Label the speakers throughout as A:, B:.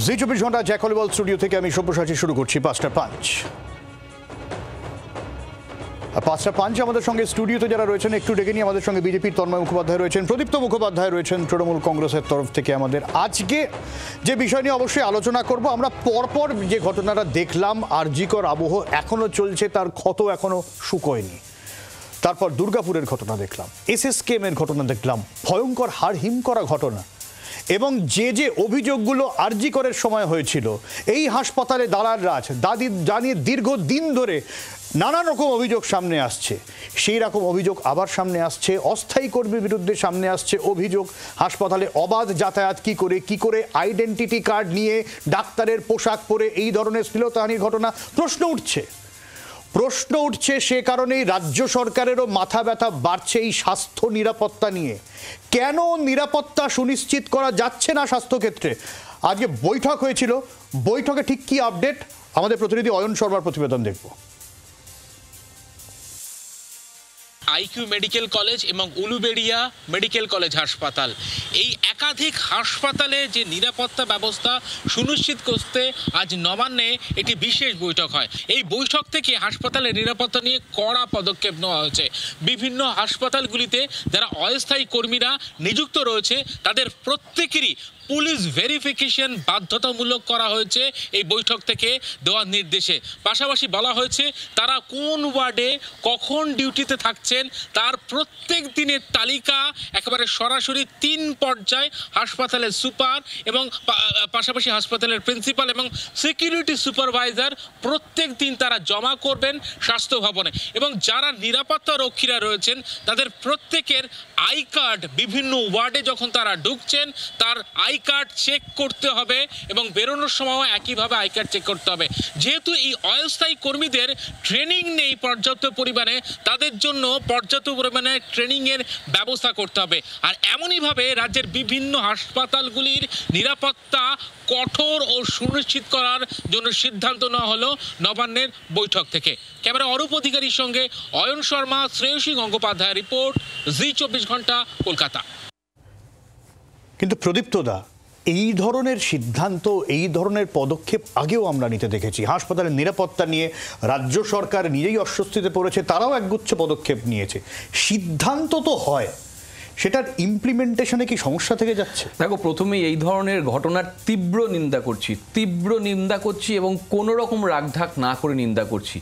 A: জি 24 ঘন্টা জ্যাকলিবল স্টুডিও থেকে আমি সব্যসাচী শুরু করছি পাঁচটা পাঁচ আমাদের সঙ্গে স্টুডিওতে যারা রয়েছেন একটু ডেকে নিয়ে আমাদের সঙ্গে বিজেপির তন্ময় মুখোপাধ্যায় রয়েছেন, প্রদীপ্ত মুখোপাধ্যায় রয়েছেন তৃণমূল কংগ্রেসের তরফ থেকে। আমাদের আজকে যে বিষয় নিয়ে অবশ্যই আলোচনা করব, আমরা পরপর যে ঘটনাটা দেখলাম, আরজিকর আবহ এখনো চলছে, তার ক্ষত এখনো শুকোয়নি। তারপর দুর্গাপুরের ঘটনা দেখলাম, এসএসকেএমের ঘটনা দেখলাম, ভয়ঙ্কর হাড়হিম করা ঘটনা, এবং যে অভিযোগগুলো আরজিকরের সময় হয়েছিল, এই হাসপাতালে দালাল রাজ দাদি জানিয়ে দীর্ঘদিন ধরে নানান রকম অভিযোগ সামনে আসছে। সেই রকম অভিযোগ আবার সামনে আসছে, অস্থায়ী কর্মীর বিরুদ্ধে সামনে আসছে অভিযোগ। হাসপাতালে অবাধ যাতায়াত কি করে আইডেন্টিটি কার্ড নিয়ে ডাক্তারের পোশাক পরে এই ধরনের শ্লীলতাহানির ঘটনা প্রশ্ন উঠছে। সে কারণেই রাজ্য সরকারেরও মাথা ব্যথা বাড়ছে এই স্বাস্থ্য নিরাপত্তা নিয়ে। কেন নিরাপত্তা সুনিশ্চিত করা যাচ্ছে না স্বাস্থ্যক্ষেত্রে? আজকে বৈঠক হয়েছিল, বৈঠকে ঠিক কি আপডেট, আমাদের প্রতিনিধি অয়ন শর্মার প্রতিবেদন দেখব।
B: আইকিউ মেডিকেল কলেজ এবং উলুবেড়িয়া মেডিকেল কলেজ হাসপাতাল, এই একাধিক হাসপাতালে যে নিরাপত্তা ব্যবস্থা সুনিশ্চিত করতে আজ নবান্নে একটি বিশেষ বৈঠক হয়। এই বৈঠক থেকে হাসপাতালের নিরাপত্তা নিয়ে কড়া পদক্ষেপ নেওয়া হয়েছে। বিভিন্ন হাসপাতালগুলিতে যারা অস্থায়ী কর্মীরা নিযুক্ত রয়েছে তাদের প্রত্যেকেরই পুলিশ ভেরিফিকেশন বাধ্যতামূলক করা হয়েছে এই বৈঠক থেকে দেওয়ার নির্দেশে। পাশাপাশি বলা হয়েছে তারা কোন ওয়ার্ডে কখন ডিউটিতে থাকছেন তার প্রত্যেক দিনের তালিকা একেবারে সরাসরি 3 পর্যায়ে হাসপাতালের সুপার এবং পাশাপাশি হাসপাতালের প্রিন্সিপাল এবং সিকিউরিটি সুপারভাইজার প্রত্যেক দিন তারা জমা করবেন স্বাস্থ্য ভবনে। এবং যারা নিরাপত্তা রক্ষীরা রয়েছেন তাদের প্রত্যেকের আই কার্ড বিভিন্ন ওয়ার্ডে যখন তারা ঢুকছেন তার আই কার্ড চেক করতে হবে এবং বেরোনোর সময়ও একইভাবে আই কার্ড চেক করতে হবে। যেহেতু এই অস্থায়ী কর্মীদের ট্রেনিং নেই পর্যাপ্ত পরিমাণে, তাদের জন্য পর্যাপ্ত পরিমাণে ট্রেনিংয়ের ব্যবস্থা করতে হবে। আর এমনইভাবে রাজ্যের বিভিন্ন হাসপাতালগুলির নিরাপত্তা কঠোর ও সুনিশ্চিত করার জন্য সিদ্ধান্ত নেওয়া হলো নবান্নের বৈঠক থেকে। ক্যামেরা অরূপ অধিকারীর সঙ্গে অয়ন শর্মা, শ্রেয়সী গঙ্গোপাধ্যায় রিপোর্ট, জি 24 ঘন্টা, কলকাতা।
A: কিন্তু প্রদীপ্তদা, এই ধরনের সিদ্ধান্ত, এই ধরনের পদক্ষেপ আগেও আমরা নিতে দেখেছি। হাসপাতালের নিরাপত্তা নিয়ে রাজ্য সরকার নিজেই অস্বস্তিতে পড়েছে, তারাও একগুচ্ছ পদক্ষেপ নিয়েছে। সিদ্ধান্ত তো হয়, সেটার ইমপ্লিমেন্টেশনে কি সমস্যা থেকে যাচ্ছে?
C: দেখো, প্রথমেই এই ধরনের ঘটনার তীব্র নিন্দা করছি এবং কোনো রকম রাগঢাক না করে নিন্দা করছি।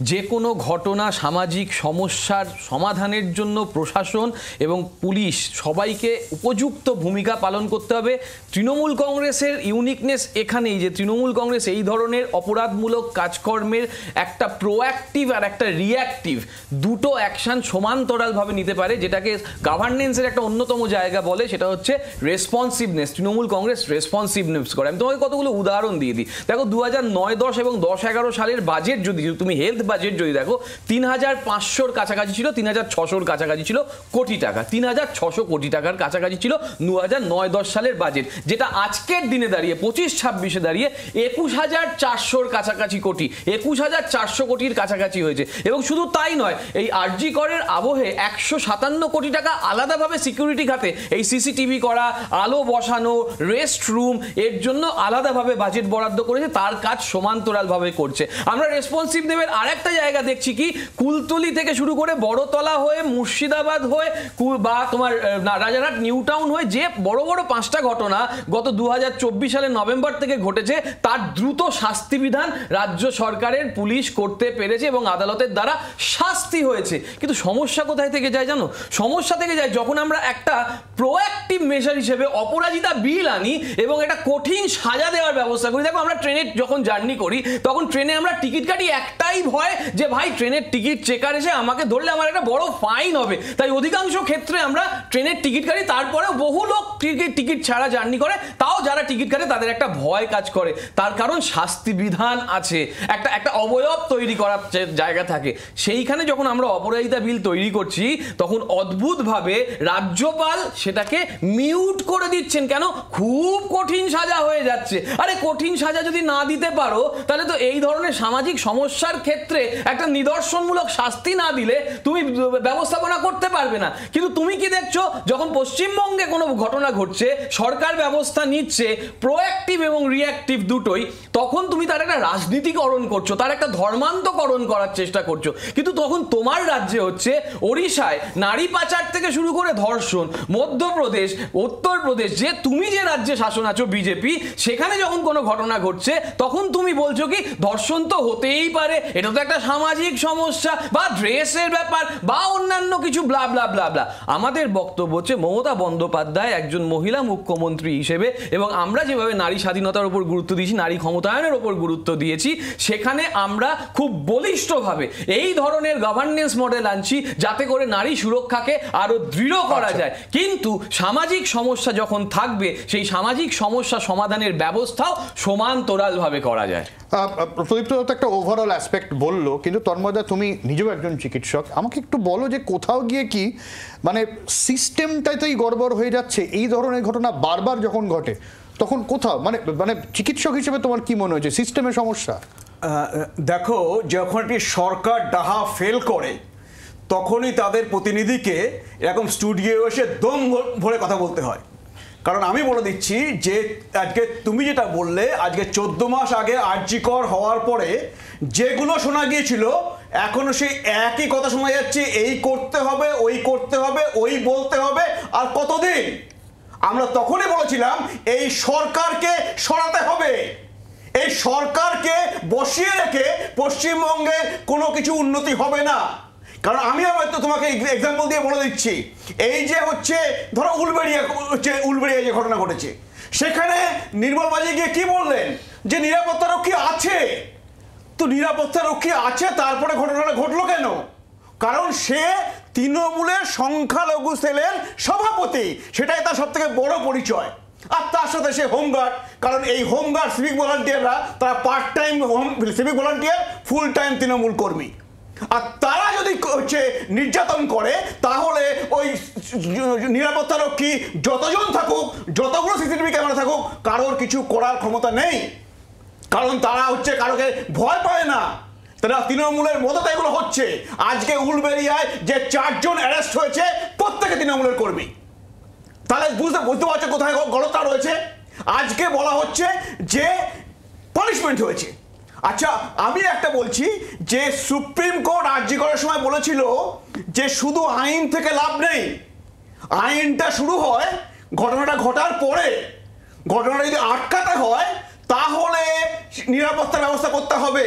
C: যে কোনো ঘটনা, সামাজিক সমস্যার সমাধানের জন্য প্রশাসন এবং পুলিশ সবাইকে উপযুক্ত ভূমিকা পালন করতে হবে। তৃণমূল কংগ্রেসের ইউনিকনেস এখানেই যে তৃণমূল কংগ্রেস এই ধরনের অপরাধমূলক কাজকর্মের একটা প্রোঅ্যাক্টিভ আর একটা রিঅ্যাক্টিভ দুটো অ্যাকশন সমান্তরালভাবে নিতে পারে, যেটাকে গভর্নেন্সের একটা অন্যতম জায়গা বলে, সেটা হচ্ছে রেসপন্সিভনেস। তৃণমূল কংগ্রেস রেসপন্সিভনেস করে। আমি তোমাকে কতগুলো উদাহরণ দিয়ে দিই। দেখো, 2009-10 এবং 10-11 সালের বাজেট যদি তুমি হেলথ বাজেট যদি দেখো, 3500-র কাছাকাছি ছিল, 3600-র কাছাকাছি ছিল কোটি টাকা, 3600 কোটি টাকার কাছাকাছি ছিল 2009-10 সালের বাজেট, যেটা আজকের দিনে দাঁড়িয়ে 25-26-এ দাঁড়িয়ে 21400-র কাছাকাছি কোটি, 21400 কোটির কাছাকাছি হয়েছে। এবং শুধু তাই নয়, এই আরজিকরের আবহে 157 কোটি টাকা আলাদাভাবে সিকিউরিটি খাতে, এই সিসিটিভি করা, আলো বসানো, রেস্ট রুম, এর জন্য আলাদাভাবে বাজেট বরাদ্দ করেছে, তার কাজ সমান্তরালভাবে করছে। আমরা রেসপন্সিভ নেবের আরেকটা জায়গা দেখছি কি, কুলতলি থেকে শুরু করে বড়তলা হয়ে, মুর্শিদাবাদ হয়ে বা তোমার রাজারহাট নিউ টাউন হয়ে যে বড় বড় 5টা ঘটনা গত 2024 সালের নভেম্বর থেকে ঘটেছে, তার দ্রুত শাস্তি বিধান রাজ্য সরকারের পুলিশ করতে পেরেছে এবং আদালতের দ্বারা শাস্তি হয়েছে। কিন্তু সমস্যা কোথায় থেকে যায় জানো? সমস্যা থেকে যায় যখন আমরা একটা প্রোঅ্যাক্টিভ মেজার হিসেবে অপরাজিতা বিল আনি এবং একটা কঠিন সাজা দেওয়ার ব্যবস্থা করি। দেখো, আমরা ট্রেনে যখন জার্নি করি তখন ট্রেনে আমরা টিকিট কাটি একটাই ভয়, যে ভাই ট্রেনের টিকিট চেকার এসে আমাকে ধরলে আমার একটা বড় ফাইন হবে। তাই অধিকাংশ ক্ষেত্রে আমরা ট্রেনের টিকিট কাটি, তারপরেও বহু লোক টিকিট ছাড়া জার্নি করে, তাও যারা টিকিট কাটে তাদের একটা ভয় কাজ করে। তার কারণ শাস্তি বিধান আছে, একটা অবয়ব তৈরি করার জায়গা থাকে। সেইখানে যখন আমরা অপরাজিতা বিল তৈরি করছি তখন অদ্ভুতভাবে রাজ্যপাল সেটাকে মিউট করে দিচ্ছেন। কেন? খুব কঠিন সাজা হয়ে যাচ্ছে। আরে কঠিন সাজা যদি না দিতে পারো তাহলে তো এই ধরনের সামাজিক সমস্যার ক্ষেত্রে একটা নিদর্শনমূলক শাস্তি না দিলে তুমি ব্যবস্থাপনা করতে পারবে না। কিন্তু তুমি কি দেখছো, যখন পশ্চিমবঙ্গে কোনো ঘটনা ঘটছে, সরকার ব্যবস্থা নিচ্ছে, প্রোঅ্যাক্টিভ এবং রিঅ্যাক্টিভ দুটোই, তখন তুমি তার একটা রাজনীতিকরণ করছো, তার একটা ধর্মান্তকরণ করার চেষ্টা করছো। কিন্তু তখন তোমার রাজ্যে হচ্ছে, ওড়িশায় নারী পাচার থেকে শুরু করে ধর্ষণ, মধ্যপ্রদেশ, উত্তরপ্রদেশ, যে তুমি যে রাজ্যে শাসন আছো বিজেপি, সেখানে যখন কোনো ঘটনা ঘটছে তখন তুমি বলছো কি ধর্ষণ তো হতেই পারে, এটা তো একটা সামাজিক সমস্যা, বা ড্রেসের ব্যাপার, বা অন্যান্য কিছু ব্লা ব্লা ব্লা ব্লা। আমাদের বক্তব্য হচ্ছে, মমতা বন্দ্যোপাধ্যায় একজন মহিলা মুখ্যমন্ত্রী হিসেবে, এবং আমরা যেভাবে নারী স্বাধীনতার উপর গুরুত্ব দিয়েছি, নারী ক্ষমতায়নের উপর গুরুত্ব দিয়েছি, সেখানে আমরা খুব বলিষ্ঠভাবে এই ধরনের গভর্নেন্স মডেল আনছি যাতে করে নারী সুরক্ষাকে আরো দৃঢ় করা যায়। কিন্তু সামাজিক সমস্যা যখন থাকবে, সেই সামাজিক সমস্যা সমাধানের ব্যবস্থাও সমান্তরালভাবে করা যায়।
A: প্রদীপ্ত দত্ত একটা ওভারঅল অ্যাসপেক্ট বললো, কিন্তু তন্ময়দা তুমি নিজেও একজন চিকিৎসক, আমাকে একটু বলো যে কোথাও গিয়ে কি মানে সিস্টেমটাতেই গড়বড় হয়ে যাচ্ছে এই ধরনের ঘটনা বারবার যখন ঘটে, তখন কোথাও মানে মানে চিকিৎসক হিসেবে তোমার কি মনে হয়েছে সিস্টেমের সমস্যা?
D: দেখো, যখন একটি সরকার ডাহা ফেল করে তখনই তাদের প্রতিনিধিকে এরকম স্টুডিও এসে দম ভরে কথা বলতে হয়। কারণ আমি বলে দিচ্ছি যে আজকে তুমি যেটা বললে, আজকে 14 মাস আগে আরজিকর হওয়ার পরে যেগুলো শোনা গিয়েছিল, এখনো সেই একই কথা শোনা যাচ্ছে, এই করতে হবে, ওই করতে হবে, ওই বলতে হবে। আর কতদিন? আমরা তখনই বলেছিলাম এই সরকারকে সরাতে হবে, এই সরকারকে বসিয়ে রেখে পশ্চিমবঙ্গে কোনো কিছু উন্নতি হবে না। কারণ আমি হয়তো তোমাকে এক্সাম্পল দিয়ে বলে দিচ্ছি, এই যে হচ্ছে ধরো উলবেড়িয়া যে ঘটনা ঘটেছে, সেখানে নির্মল মাঝি গিয়ে কি বললেন যে নিরাপত্তা রক্ষী আছে। তো নিরাপত্তা রক্ষী আছে, তারপরে ঘটনাটা ঘটলো কেন? কারণ সে তৃণমূলের সংখ্যালঘু সেলের সভাপতি, সেটাই তার সব থেকে বড় পরিচয়। আর তার সাথে সে হোমগার্ড, কারণ এই হোমগার্ড সিভিক ভলান্টিয়াররা তারা part time civic volunteer, full time Trinamool কর্মী। আর তারা যদি হচ্ছে নির্যাতন করে, তাহলে ওই নিরাপত্তা রক্ষী যতজন থাকুক, যতগুলো সিসিটিভি ক্যামেরা থাকুক, কারোর কিছু করার ক্ষমতা নেই। কারণ তারা হচ্ছে কারোকে ভয় পায় না, তারা তৃণমূলের মদতে এগুলো হচ্ছে। আজকে উলবেড়িয়ায় যে 4 জন অ্যারেস্ট হয়েছে, প্রত্যেকে তৃণমূলের কর্মী। তাহলে বুঝতে পারছো কোথায় গলতটা রয়েছে। আজকে বলা হচ্ছে যে পানিশমেন্ট হয়েছে। আচ্ছা, আমি একটা বলছি যে সুপ্রিম কোর্ট আরজি করার সময় বলেছিল যে শুধু আইন থেকে লাভ নেই, আইনটা শুরু হয় ঘটনাটা ঘটার পরে। ঘটনাটা যদি আটকাতে হয় তাহলে নিরাপত্তার ব্যবস্থা করতে হবে।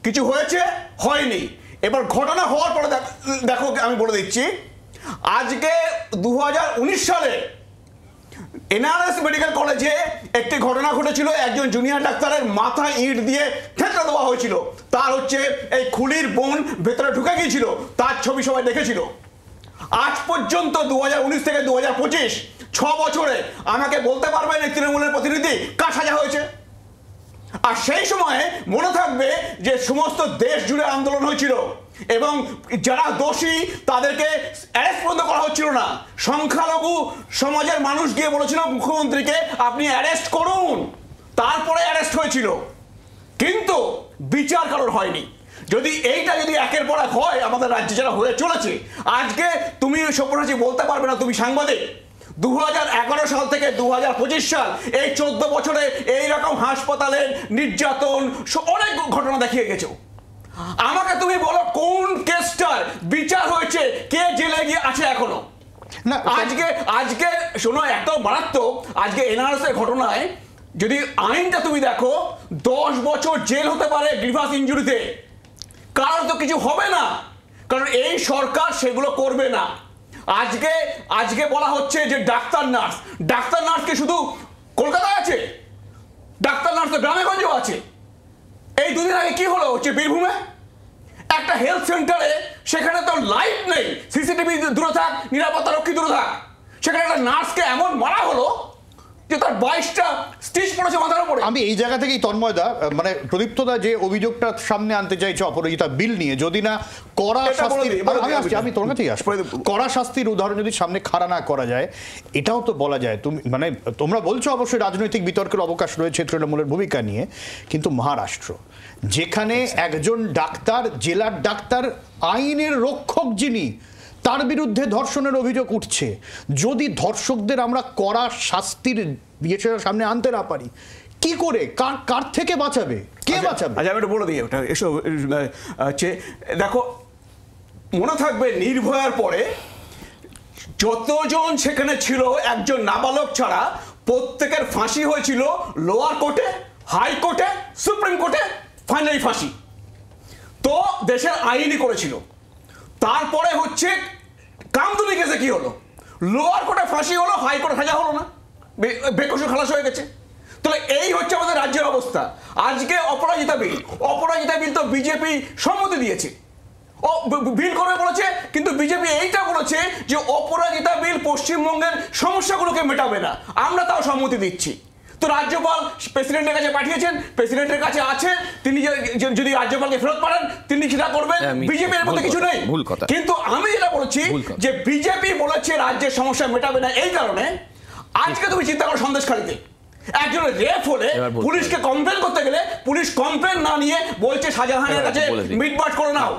D: কিছু হয়েছে? হয়নি। এবার ঘটনা হওয়ার পরে দেখো, আমি বলে দিচ্ছি, আজকে 2019 সালে এনআরএস মেডিকেল কলেজে একটি ঘটনা ঘটেছিল। একজন জুনিয়র ডাক্তারের মাথায় ইট দিয়ে থেতলে দেওয়া হয়েছিল। তার হচ্ছে এই খুলির বোন ভেতরে ঢুকে গিয়েছিল, তার ছবি সবাই দেখেছিল। আজ পর্যন্ত 2019 থেকে 2025 6 বছরে আমাকে বলতে পারবেন এই তৃণমূলের প্রতিনিধি কার সাজা হয়েছে? আর সেই সময়ে মনে থাকবে যে সমস্ত দেশ জুড়ে আন্দোলন হয়েছিল এবং যারা দোষী তাদেরকে অ্যারেস্ট পর্যন্ত করা হচ্ছিল না। সংখ্যালঘু সমাজের মানুষ গিয়ে বলেছিল মুখ্যমন্ত্রীকে আপনি অ্যারেস্ট করুন, তারপরে অ্যারেস্ট হয়েছিল, কিন্তু বিচার কারোর হয়নি। যদি এইটা যদি একের পর এক হয় আমাদের রাজ্যে যারা হয়ে চলেছে, আজকে তুমি সব্যসাচী বলতে পারবে না, তুমি সাংবাদিক, 2011 সাল থেকে 2025 সাল এই 14 বছরে এইরকম হাসপাতালের নির্যাতন অনেক ঘটনা দেখিয়ে গেছো। আমাকে তুমি বলো কোন কেসটার বিচার হয়েছে, কে জেলে গিয়ে আছে এখনো?
A: না,
D: আজকে শোনো, এত মারাত্মক। আজকে এনআরএস এর ঘটনায় যদি আইনটা তুমি দেখো, 10 বছর জেল হতে পারে গ্রিভাস ইনজুরিতে, কারণ তো কিছু হবে না, কারণ এই সরকার সেগুলো করবে না। আজকে বলা হচ্ছে যে ডাক্তার নার্স কি শুধু কলকাতায় আছে? ডাক্তার নার্স তো গ্রামে গঞ্জেও আছে। এই দুদিন আগে কি হলো হচ্ছে বীরভূমে একটা হেলথ সেন্টারে, সেখানে তো লাইট নেই, সিসিটিভি দূরে থাক, নিরাপত্তা রক্ষী দূরে থাক, সেখানে একটা নার্সকে এমন মারা হলো, যে তার 22টা স্টিচ পড়েছে মাথার উপরে।
A: আমি এই জায়গা থেকেই তন্ময়দা মানে প্রদীপ্তদা যে অভিযোগটা সামনে আনতে চাইছে অপরাজিতা বিল নিয়ে, যদি না কড়া
D: এটা বলে
A: শাস্তির,
D: দিই, বলে দিই,
A: আমি তোর কাছেই আসবো, কড়া শাস্তির উদাহরণ যদি সামনে খাড়া না করা যায়, এটাও তো বলা যায়। তুমি মানে তোমরা বলছো অবশ্যই রাজনৈতিক বিতর্কের অবকাশ রয়েছে তৃণমূলের ভূমিকা নিয়ে, কিন্তু মহারাষ্ট্র যেখানে একজন ডাক্তার, জেলার ডাক্তার, আইনের রক্ষক যিনি, তার বিরুদ্ধে ধর্ষণের অভিযোগ উঠছে, যদি ধর্ষকদের আমরা কড়া শাস্তির সামনে আনতে না পারি, কি করে কার থেকে বাঁচাবে, কে বাঁচাবে?
D: আচ্ছা আমি একটু বলে দিই ওটা। এসব দেখো, মনে থাকবে নির্ভয়ার পরে যতজন সেখানে ছিল একজন নাবালক ছাড়া প্রত্যেকের ফাঁসি হয়েছিল লোয়ার কোর্টে, হাইকোর্টে, সুপ্রিম কোর্টে, ফাইনালি ফাঁসি। তো দেশের আইনই করেছিল। তারপরে হচ্ছে কামদুনি কেসে কি হলো, লোয়ার কোর্টে ফাঁসি হলো, হাইকোর্টে সাজা হলো না, বেকসুর খালাস হয়ে গেছে। তাহলে এই হচ্ছে আমাদের রাজ্যের অবস্থা। আজকে অপরাজিতা বিল তো বিজেপি সম্মতি দিয়েছে, ও বিল করে বলেছে, কিন্তু বিজেপি এইটা বলেছে যে অপরাজিতা বিল পশ্চিমবঙ্গের সমস্যাগুলোকে মেটাবে না, আমরা তাও সম্মতি দিচ্ছি। তো রাজ্যপাল প্রেসিডেন্টের কাছে পাঠিয়েছেন, প্রেসিডেন্টের কাছে আছে, তিনি যদি রাজ্যপালকে ফেরত পাঠান তিনি সেটা করবেন, বিজেপির মধ্যে কিছু নেই। কিন্তু আমি যেটা বলছি যে বিজেপি বলেছে রাজ্যের সমস্যা মেটাবে না, এই কারণে আজকে তুমি চিন্তা করো সন্দেশখালীতে একজন রেপ হলে পুলিশকে কমপ্লেন করতে গেলে পুলিশ কমপ্লেন না নিয়ে বলছে শাহজাহানের কাছে মিটমাট করে নাও,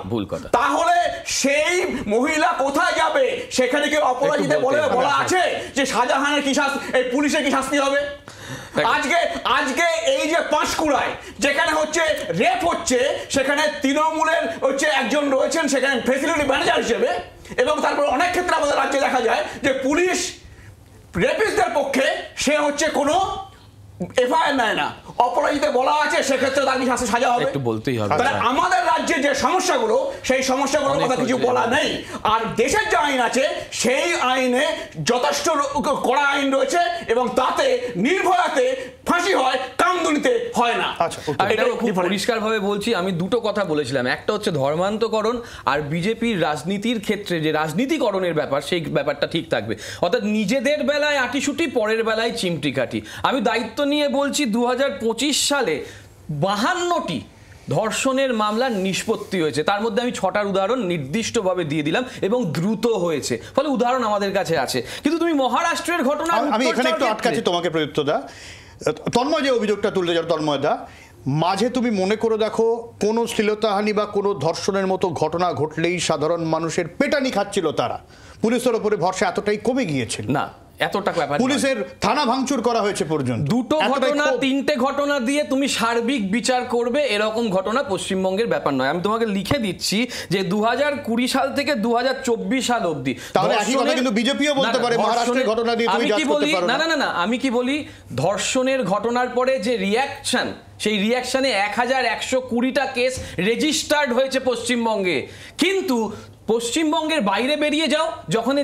D: তাহলে সেই মহিলা কোথায় যাবে? সেখানে কি অপরাজিতা বলা আছে যে শাহজাহানের কি শাস্তি, এই পুলিশের কি শাস্তি হবে? আজকে এই যে পাঁশকুড়ায় যেখানে হচ্ছে রেপ হচ্ছে, সেখানে তৃণমূলের হচ্ছে একজন রয়েছেন সেখানে ফেসিলিটি ম্যানেজার হিসেবে, এবং তারপর অনেক ক্ষেত্রে আমাদের রাজ্যে দেখা যায় যে পুলিশ রেপিস্টদের পক্ষে সে হচ্ছে কোনো এফআইআর নেয় না, অপরাজিতা বলা আছে, সেক্ষেত্রে তার কি শাস্তি সাজা হবে?
C: একটু বলতেই হবে।
D: তাহলে আমাদের রাজ্যে যে সমস্যাগুলো, সেই সমস্যাগুলোর কথা কিছু বলা নেই। আর দেশের যে আইন আছে সেই আইনে যথেষ্ট কড়া আইন রয়েছে, এবং তাতে নির্ভয়াতে ফাঁসি হয়, কামদুনিতে হয় না।
C: খুব পরিষ্কারভাবে বলছি, আমি দুটো কথা বলেছিলাম, একটা হচ্ছে ধর্মান্তকরণ, আর বিজেপির রাজনীতির ক্ষেত্রে যে রাজনীতিকরণের ব্যাপার, সেই ব্যাপারটা ঠিক থাকবে। অর্থাৎ নিজেদের বেলায় আটিসুটি, পরের বেলায় চিমটি কাটি। আমি দায়িত্ব নিয়ে বলছি 2025 সালে 52টি ধর্ষণের মামলার নিষ্পত্তি হয়েছে, তার মধ্যে আমি 6টার উদাহরণ নির্দিষ্টভাবে দিয়ে দিলাম, এবং দ্রুত হয়েছে, ফলে উদাহরণ আমাদের কাছে আছে। কিন্তু তুমি মহারাষ্ট্রের ঘটনা,
A: আমি এখানে একটু আটকাচ্ছি তোমাকে প্রদীপ্তদা। তন্ময় যে অভিযোগটা তুলতে যাও তন্ময়দা, মাঝে তুমি মনে করে দেখো কোনো শ্লীলতাহানি বা কোনো ধর্ষণের মতো ঘটনা ঘটলেই সাধারণ মানুষের পেটানি খাচ্ছিল তারা, পুলিশের ওপরে ভরসা এতটাই কমে গিয়েছিল
C: না, এতটা ব্যাপার,
A: পুলিশের থানা ভাঙচুর করা হয়েছে পর্যন্ত।
C: দুটো ঘটনা, 3টে ঘটনা দিয়ে তুমি সার্বিক বিচার করবে এরকম ঘটনা পশ্চিমবঙ্গের ব্যাপার নয়। আমি তোমাকে লিখে দিচ্ছি যে 2020 সাল থেকে 2024 সাল অবধি,
A: তাহলে একই কথা কিন্তু বিজেপিও বলতে পারে মহারাষ্ট্রের ঘটনা দিয়ে তুমি জাজ করতে পারো না।
C: না, আমি কি বলি, ধর্ষণের ঘটনার পরে যে রিঅ্যাকশন, সেই রিঅ্যাকশনে 1120টা কেস রেজিস্টার্ড হয়েছে পশ্চিমবঙ্গে। কিন্তু পশ্চিমবঙ্গের বাইরে বেরিয়ে যাও,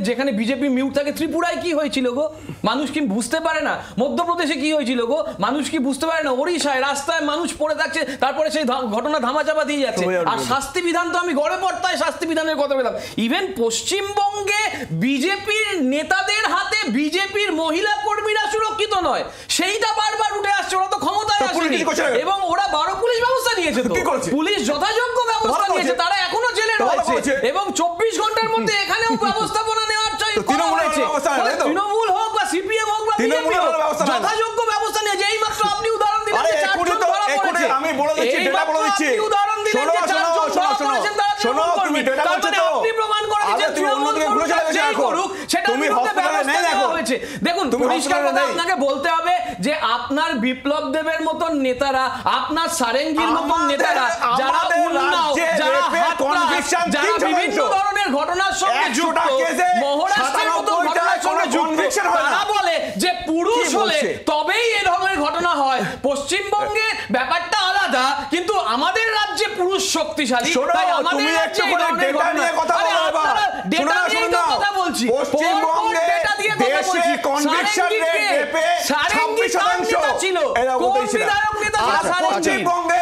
C: যেখানে বিজেপি মিউট থাকে, ত্রিপুরায় কি হয়েছিল গো, মানুষ কি বুঝতে পারে না? মধ্যপ্রদেশে কি হয়েছিল গো, মানুষ কি বুঝতে পারে না? ওড়িশায় রাস্তায় মানুষ পড়ে থাকছে, তারপরে সেই ঘটনা ধামাচাপা দিয়ে যাচ্ছে। আর শাস্তি বিধান তো আমি গড়ে পড়তায় শাস্তি বিধানের কথা বললাম। ইভেন পশ্চিমবঙ্গে বিজেপির নেতাদের হাতে বিজেপির মহিলা কর্মীরা সুরক্ষিত নয়, সেইটা বারবার উঠে আসছে। ওরা তো ক্ষমতায় আসেনি, এবং ওরা 12 পুলিশ ব্যবস্থা নিয়েছে, তো পুলিশ যথাযোগ্য ব্যবস্থা নিয়েছে, তারা এখনো জেলে রয়েছে, এবং 24 ঘন্টার মধ্যে এখানেও ব্যবস্থাপনা নেওয়ার তৃণমূল হোক বা সিপিএম হোক বা বিজেপি হোক, যথাযোগ্য ব্যবস্থা নিয়ে, যেই মাত্র আপনি উদাহরণ দিলেন যে 4 জন ধরা পড়েছে,
D: আমি বলে দিচ্ছি, ডেটা বলে দিচ্ছি,
C: উদাহরণ দিলেন যে 4 জন ধরা পড়েছেন,
D: শোনো, তুমি ডেটা বলছো তো,
C: আপনি প্রমাণ করে দিয়েছেন
D: তুমি অন্যদিকে ঘুরে চলে গেছো এখন, তুমি হসপিটালে নেই এখন।
C: দেখুন, পরিষ্কার কথা আপনাকে বলতে হবে যে আপনার বিপ্লব দেবের মতন নেতারা, আপনার সারেঙ্গির মতন নেতারা, যারা উন্নাও, যারা যারা বিভিন্ন ধরনের ঘটনার সঙ্গে যুক্ত, মহারাষ্ট্রের মতো ঘটনার সঙ্গে যুক্ত, তারা বলে যে পুরুষ হলে তবেই এই ধরনের ঘটনা হয়। পশ্চিমবঙ্গে ব্যাপারটা আলাদা, কিন্তু আমাদের রাজ্যে পুরুষ শক্তিশালী, তাই আমাদের রাজ্যে এই ধরনের ঘটনা। ডেটা নিয়ে কথা বলছি,
D: পশ্চিমবঙ্গে দেশে কনভিকশন রেট রেপে 26% ছিল, পশ্চিমবঙ্গে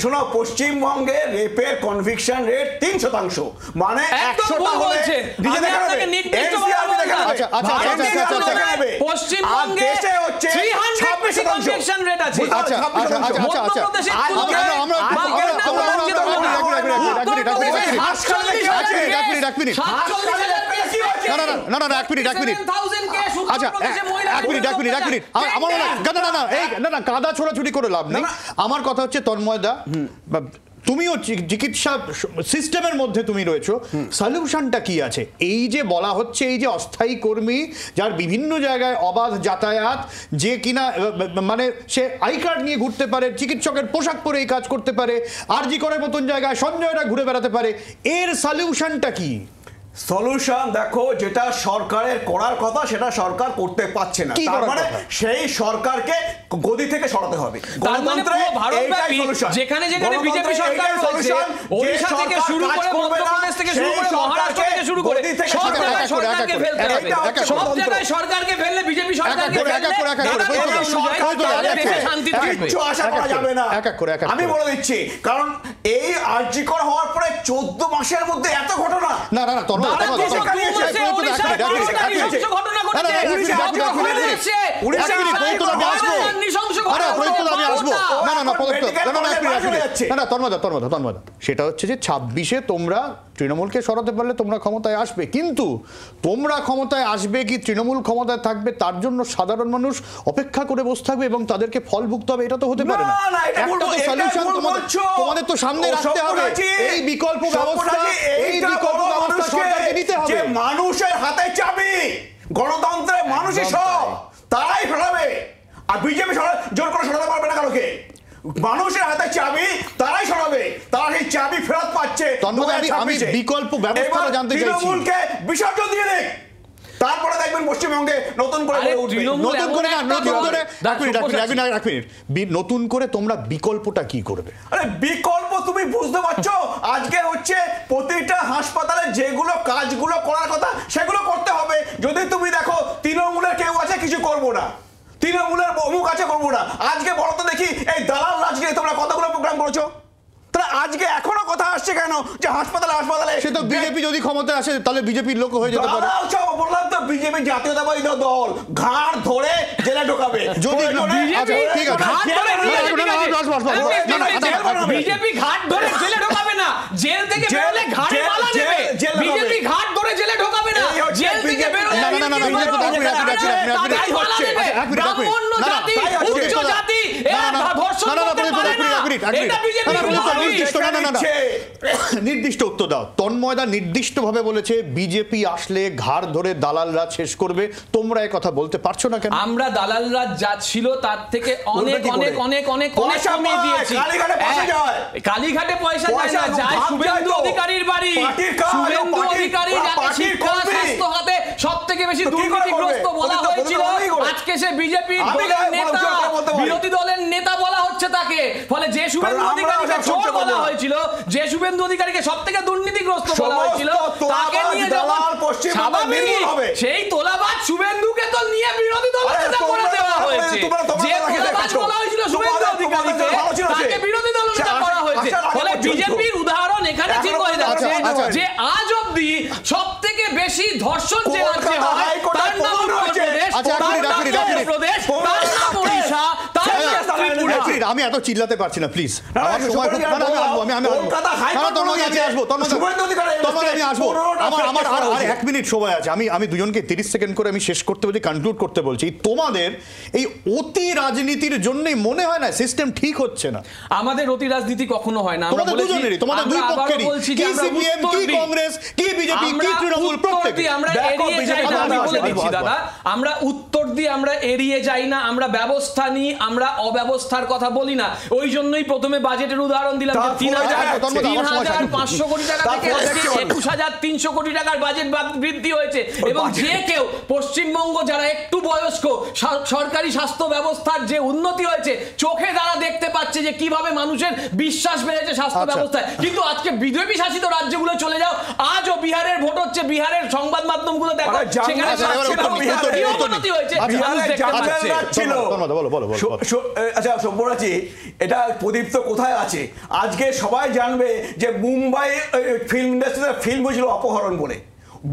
D: শোনো, পশ্চিমবঙ্গে রেপের কনভিকশন রেট 3%, মানে
C: একদম
D: 100টা
C: ভুল
D: হলে
C: বলছেন।
D: ডিজে
C: আমি
D: দেখা
C: আপনাকে
D: যাবে,
C: নির্দিষ্টভাবে
D: NCRB দেখা
C: বললাম।
D: যাবে,
A: আচ্ছা,
C: পশ্চিমবঙ্গে
D: দেশে হচ্ছে
C: 300 কনভিকশন রেট আছে।
A: আচ্ছা, আচ্ছা, আচ্ছা, আচ্ছা, আচ্ছা।
C: মধ্যপ্রদেশে
A: এক মিনিট। না, কাদা ছোড়াছুড়ি করে লাভ নেই। আমার কথা হচ্ছে তন্ময়দা, তুমিও চিকিৎসা সিস্টেমের মধ্যে তুমি রয়েছো, সলিউশনটা কি আছে? এই যে বলা হচ্ছে, এই যে অস্থায়ী কর্মী যার বিভিন্ন জায়গায় অবাধ যাতায়াত, যে কিনা মানে সে আই কার্ড নিয়ে ঘুরতে পারে, চিকিৎসকের পোশাক পরে এই কাজ করতে পারে, আরজি করের মতন জায়গায় সঞ্জয়রা ঘুরে বেড়াতে পারে, এর সলিউশনটা কি?
D: সলিউশন দেখো, যেটা সরকারের করার কথা সেটা সরকার করতে পারছে না, তার মানে সেই সরকারকে গদি থেকে সরাতে হবে।
C: গণতন্ত্রে ভারতব্যাপী যেখানে যেখানে বিজেপি সরকার রয়েছে, ওড়িশা থেকে শুরু করে মধ্যপ্রদেশ থেকে শুরু করে মহারাষ্ট্র থেকে শুরু করে সব জায়গায় সরকারকে ফেলতে হবে। সব জায়গায় সরকারকে ফেললে বিজেপি সরকারকে শান্তি থাকবে।
D: কিচ্ছু আশা করা যাবে না। আমি বলে দিচ্ছি, কারণ এই আরজিকর হওয়ার পরে 14 মাসের মধ্যে এত ঘটনা।
A: না না না, সেটা হচ্ছে যে 26-এ তোমরা তৃণমূলকে সরাতে পারলে তোমরা ক্ষমতায় আসবে, কিন্তু তোমরা ক্ষমতায় আসবে কি তৃণমূল ক্ষমতায় থাকবে তার জন্য সাধারণ মানুষ অপেক্ষা করে বসে থাকবে এবং তাদেরকে ফল ভুগতে হবে, এটা তো হতে পারে না। একটা তো সলিউশন তোমাদের তো সামনে রাখতে হবে, এই বিকল্প ব্যবস্থা, এই বিকল্প ব্যবস্থা সরকারকে নিতে হবে।
D: যে মানুষের হাতে চাবি, গণতন্ত্রের মানুষই সব, তারাই সরাবে। আর বিজেপি জোর করে সরাতে পারবে না কারোকে। মানুষের হাতে চাবি, তারাই সরাবে, তারা সেই চাবি ফেরত পাচ্ছে।
A: আমি বিকল্প ব্যবস্থা জানতে চাইছি।
D: তৃণমূলকে বিসর্জন দিয়ে দেখ, তারপরে দেখবেন পশ্চিমবঙ্গে নতুন করে
A: নতুন করে তোমরা বিকল্পটা কি করবে?
D: আরে বিকল্প তুমি বুঝতে পারছো? আজকে হচ্ছে প্রতিটা হাসপাতালে যেগুলো কাজগুলো করার কথা সেগুলো করতে হবে। যদি তুমি দেখো তৃণমূলের কেউ আছে কিছু করবো না, তৃণমূলের অমুক আছে করবো না, আজকে বলো তো দেখি এই দালাল রাজ নিয়ে তোমরা কতগুলো প্রোগ্রাম করেছো? তাহলে আজকে এখনো কথা আসছে কেন যে হাসপাতালে হাসপাতালে?
A: সে তো বিজেপি যদি ক্ষমতায় আসে তাহলে বিজেপির লোক হয়ে যেতে পারে।
D: বললাম তো, বিজেপি জাতীয়তাবাদী দল, ঘাড় ধরে জেলে ঢোকাবে।
A: যদি ঠিক আছে,
C: বিজেপি ঘাট ধরে জেলে ঢোকাবে না, জেল থেকে বেরোলে ঘাড়ে মালা দেবে। বিজেপি ঘাট ধরে জেলে ঢোকাবে না, জেল থেকে বেরোলে ব্রাহ্মণ্য জাতি, উচ্চ জাতি, ধর্ষণ করতে পারে না। এটা বিজেপি
A: নির্দিষ্ট উত্তর দাও। তন্ময়দা নির্দিষ্টভাবে বলেছে বিজেপি আসলে ঘাড় ধরে দালাল রাজ শেষ করবে, তোমরা এই কথা বলতে পারছো না কেন?
C: আমরা দালাল রাজ যা ছিল তার থেকে অনেক অনেক অনেক অনেক অনেক কমিয়ে দিয়েছি। কালীঘাটে পয়সা যায় না, যায় শুভেন্দু অধিকারীর বাড়ি। শুভেন্দু অধিকারী যাকে শিক্ষা স্বাস্থ্য খাতে সব থেকে বেশি দুর্নীতিগ্রস্ত বলা হয়েছিল, আজকে সে বিজেপি নেতা, বিরোধী দলের নেতা বলা হচ্ছে তাকে। ফলে যে শুভেন্দু অধিকারীকে চোর বলা হয়েছিল, যে শুভেন্দু অধিকারীকে সব থেকে দুর্নীতিগ্রস্ত বলা হয়েছিল, তাকে নিয়ে যখন স্বাভাবিক সেই তোলাবাজ শুভেন্দুকে তো নিয়ে বিরোধী দলের নেতা করে দেওয়া হয়েছে। যে তোলাবাজ বলা হয়েছিল শুভেন্দু অধিকারীকে, তাকে বিরোধী দলের নেতা করা হয়েছে। ফলে বিজেপির উদাহরণ এখানে ঠিক হয়ে যাচ্ছে যে আজ অব্দি সব থেকে বেশি ধর্ষণ যে রাজ্যে হয় তার নাম উত্তরপ্রদেশ, তার নাম ওড়িশা,
A: আমি এত চিল্লাতে পারছি না, প্লিজ। এক মিনিট সময় আছে, আমি দুজনকে 30 সেকেন্ড করে আমি শেষ করতে বলছি, কনক্লুড করতে বলছি। তোমাদের এই অতি রাজনীতির জন্যই মনে হয় না সিস্টেম ঠিক হচ্ছে না?
C: আমাদের অতি রাজনীতি কখনো হয় না।
A: তোমাদের দুজনেরই, তোমাদের দুই পক্ষেরই, কি সিপিএম, কি কংগ্রেস, কি বিজেপি, কি তৃণমূল, প্রত্যেকই
C: আমরা এড়িয়ে যাই না। আমি বলে দিচ্ছি দাদা, আমরা উত্তর দিয়ে আমরা এড়িয়ে যাই না, আমরা ব্যবস্থা নিই, আমরা অব্যবস্থার কথা বলি না। ওই জন্যই প্রথমে বাজেটের উদাহরণ দিলাম, ৩,৫০০ কোটি টাকা থেকে ২১,৩০০ কোটি টাকার বাজেট বৃদ্ধি হয়েছে। এবং যে কেউ পশ্চিমবঙ্গ যারা একটু বয়স্ক, সরকারি স্বাস্থ্য ব্যবস্থার যে উন্নতি হয়েছে চোখে তারা দেখতে পাচ্ছে যে কিভাবে মানুষের বিশ্বাস বেড়েছে স্বাস্থ্য ব্যবস্থায়। কিন্তু আজকে বিজেপি শাসিত রাজ্যগুলো চলে যাও, আজও বিহারের ভোট হচ্ছে, বিহারের সংবাদ মাধ্যমগুলো দেখো,
D: আরে জানলা
C: সেখানে
D: আছে, এবার
C: সেখানে
D: উত্তর
C: কি
D: দিন,
C: অবনতি হয়েছে
D: বিহারে
C: মানুষ দেখতে
D: জানলা
C: পাচ্ছে।
D: ছিল।
A: বলো, বলো, বলো।
D: আচ্ছা সব্যরাজি, এটা প্রদীপ্ত কোথায় আছে? আজকে সবাই জানবে যে মুম্বাই ফিল্ম ইন্ডাস্ট্রিতে ফিল্ম হয়েছিল অপহরণ বলে।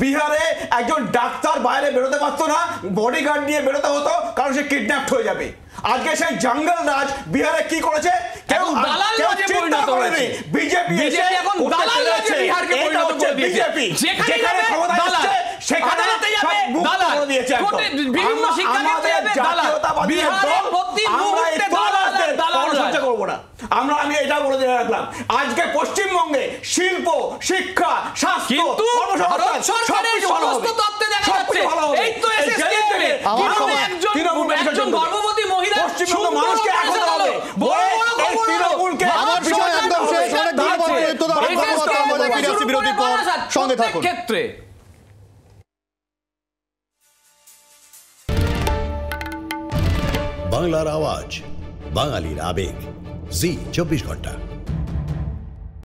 D: বিহারে একজন ডাক্তার বাইরে বেরোতে পারতো না, বডিগার্ড নিয়ে বেরোতে হতো, কারণ সে কিডন্যাপড হয়ে যাবে। আজকে সেই জঙ্গল রাজ বিহারে কি করেছে কেউ
C: দালাল রাজে
D: চিন্তা
C: পরিণত
D: করেনি।
C: হয়েছে।
D: বিজেপি
C: এখন দালাল রাজে বিহারকে পরিণত করে দিয়েছে।
D: বিজেপি
C: যেখানে
D: যেখানে
C: যাবে
D: ক্ষমতায়
C: দালাল,
D: আসছে সেখানে
C: আদালতে যাবে
D: সব মুক্ত
C: দালাল,
D: করে দিয়েছে একদম।
C: কোর্টে বিভিন্ন শিক্ষাক্ষেত্রে যাবে দালাল।
D: জাতীয়তাবাদী
C: বিহারে
D: দল,
C: প্রতি
D: আমরা এই
C: মুহূর্তে
D: দালালদের
C: দালাল
D: গণসংযোগ করবো না। আমি এটা বলে দিয়ে রাখলাম, আজকে পশ্চিমবঙ্গে শিল্প, শিক্ষা, স্বাস্থ্য,
C: কিন্তু
D: কর্মসংস্থান
C: ভারত সরকারের
D: সবকিছু ভালো
C: সমস্ত
D: হবে।
C: তত্ত্বে দেখা
D: সবকিছু
C: যাচ্ছে
D: ভালো হবে।
C: এই তো
D: এই
C: SSKM
D: জেল থেকে
A: আমার
C: কিভাবে
A: সময়
C: একজন গর্ভবতী মহিলা
D: পশ্চিমবঙ্গ মানুষকে এখন হবে।
C: বড় বড়
D: এই
C: খবর হলো।
D: তৃণমূলকে
A: আমার সময় একদম শেষ, অনেক ধন্যবাদ প্রদীপ্তদা, অনেক ধন্যবাদ। আমরা ফিরে আসছি বিরতির পর, সঙ্গে থাকুন।
C: ক্ষেত্রে
E: বাংলার আওয়াজ, বাঙালির আবেগ, জি 24 ঘন্টা।